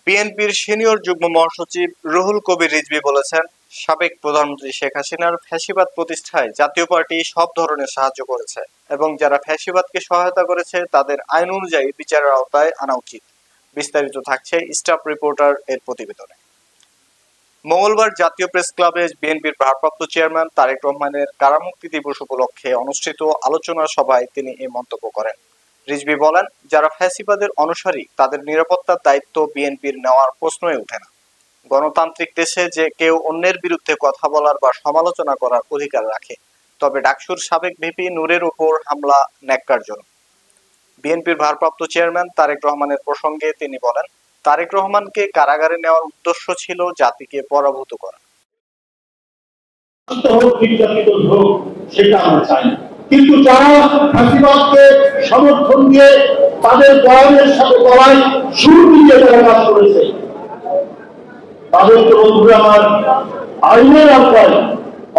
বিএনপির সিনিয়র যুগ্ম মহাসচিব রুহুল কবির রিজভী বলেছেন, সাবেক প্রধানমন্ত্রী শেখ হাসিনার ফ্যাসিবাদ প্রতিষ্ঠায় জাতীয় পার্টি সব ধরনের সাহায্য করেছে এবং যারা ফ্যাসিবাদকে সহায়তা করেছে তাদের আইন অনুযায়ী বিচারের আওতায় আনা উচিত। বিস্তারিত থাকছে স্টাফ রিপোর্টার এর প্রতিবেদনে। মঙ্গলবার জাতীয় প্রেস ক্লাবে বিএনপির ভারপ্রাপ্ত চেয়ারম্যান তারেক রহমানের কারামুক্তি দিবস উপলক্ষে অনুষ্ঠিত আলোচনা সভায় তিনি এই মন্তব্য করেন। রিজভী বলেন, যারা ফ্যাসিবাদের অনুসারী তাদের নিরাপত্তার দায়িত্ব বিএনপির নেওয়ার প্রশ্নই ওঠে না। গণতান্ত্রিক দেশে যে কেউ অন্যের বিরুদ্ধে কথা বলার বা সমালোচনা করার অধিকার রাখে, তবে ডাকসুর সাবেক ভিপি নূরের উপর হামলা ন্যাক্কারজনক। বিএনপির ভারপ্রাপ্ত চেয়ারম্যান তারেক রহমানের প্রসঙ্গে তিনি বলেন, তারেক রহমানকে কারাগারে নেওয়ার উদ্দেশ্য ছিল জাতিকে পরাভূত করা। কিন্তু যারা ফ্যাসিবাদকে সমর্থন দিয়ে তাদের বয়ানের সাথে গলায় সুর দিয়ে তারা কাজ করেছে, তাদেরকে বন্ধুরা আমার আইনের আওতায়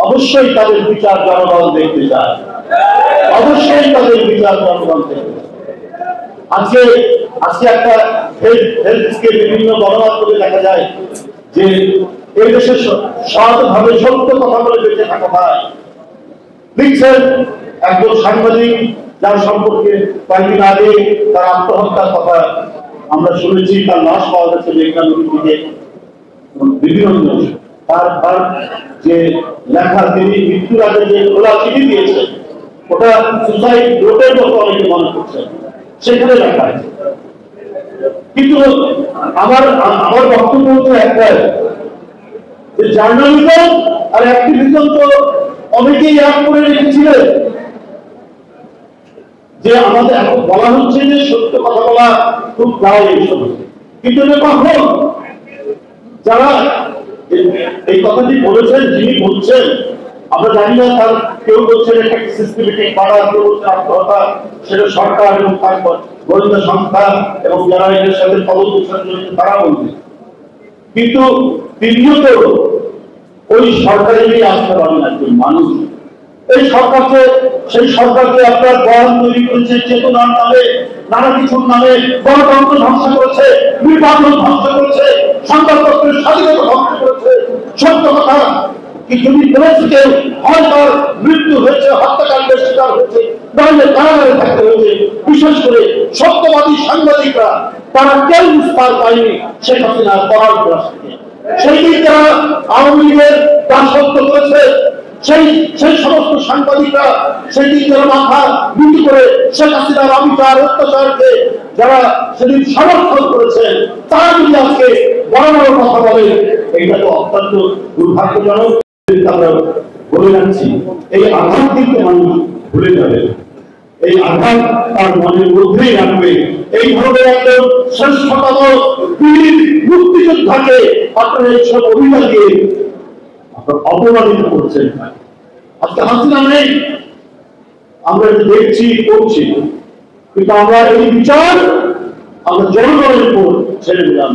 অবশ্যই তাদের বিচার জনগণ দেখতে চায়, অবশ্যই তাদের বিচার জনগণ দেখতে চায়। আজকে একটা বিভিন্ন গণমাধ্যমে দেখা যায় যে এই দেশে সৎভাবে সত্য কথা বলে বেঁচে থাকা হয়। লিখছেন একজন সাংবাদিক, যার সম্পর্কে কয়েকদিন আগে তার আত্মহত্যার কথা আমরা শুনেছি, তার লাশ পাওয়া গেছে মেঘনা নদী থেকে। বিভিন্ন তার যে লেখা, তিনি মৃত্যুর আগে যে খোলা চিঠি দিয়েছেন, ওটা সুসাইড নোটের মতো অনেকে মনে করছেন, সেখানে লেখা আছে। কিন্তু আমার বক্তব্য হচ্ছে একটাই, যে জার্নালিজম আর অ্যাক্টিভিজম তো অনেকেই এক করে রেখেছিলেন। যে আমাদের এখন বলা হচ্ছে যে সত্য কথা বলা খুব প্রায় এই সমস্ত, কিন্তু কখন যারা এই কথাটি বলেছেন, যিনি বলছেন, আমরা জানি না, তার কেউ বলছেন একটা সিস্টেমেটিক বাড়া, কেউ বলছেন আত্মহত্যা, সেটা সরকার এবং গোয়েন্দা সংস্থা এবং যারা এর সাথে খবর তারা বলছে। কিন্তু তিনিও তো ওই সরকারেরই আসতে পারেন একজন মানুষ। এই সরকারকে, সেই সরকারকে আপনার বয়ান তৈরি করেছে চেতনার নামে, নানা কিছুর নামে, গণতন্ত্র ধ্বংস করেছে, নির্বাচন ধ্বংস করেছে, সংবাদপত্রের স্বাধীনতা ধ্বংস করেছে। সত্য কথা কি যদি বলেছে কেউ হয় তার মৃত্যু হয়েছে, হত্যাকাণ্ডের শিকার হয়েছে, তাহলে কারাগারে থাকতে হয়েছে। বিশেষ করে সত্যবাদী সাংবাদিকরা, তারা কেউ নিস্তার পায়নি শেখ হাসিনার করার থেকে। সেই দিন যারা আওয়ামী লীগের দাসত্ব করেছে, সেই সমস্ত সাংবাদিকরা সেদিন যারা মাথা বিক্রি করে শেখ হাসিনার অবিচার অত্যাচারকে যারা সেদিন সমর্থন করেছেন, তারা যদি আজকে বড় বড় কথা বলে, এটা তো অত্যন্ত দুর্ভাগ্যজনক। আমরা বলে যাচ্ছি, এই আঘাত কিন্তু মানুষ ভুলে যাবে, এই আঘাত তার মনের মধ্যেই রাখবে। এই ধরনের একজন শ্রেষ্ঠতম বীর মুক্তিযোদ্ধাকে আপনারা এইসব অভিযান দিয়ে অপমানিত করছেন। আজকে হাসিনা নেই, আমরা দেখছি, করছি, কিন্তু আমরা এই বিচার আমরা জনগণের উপর ছেড়ে দিলাম।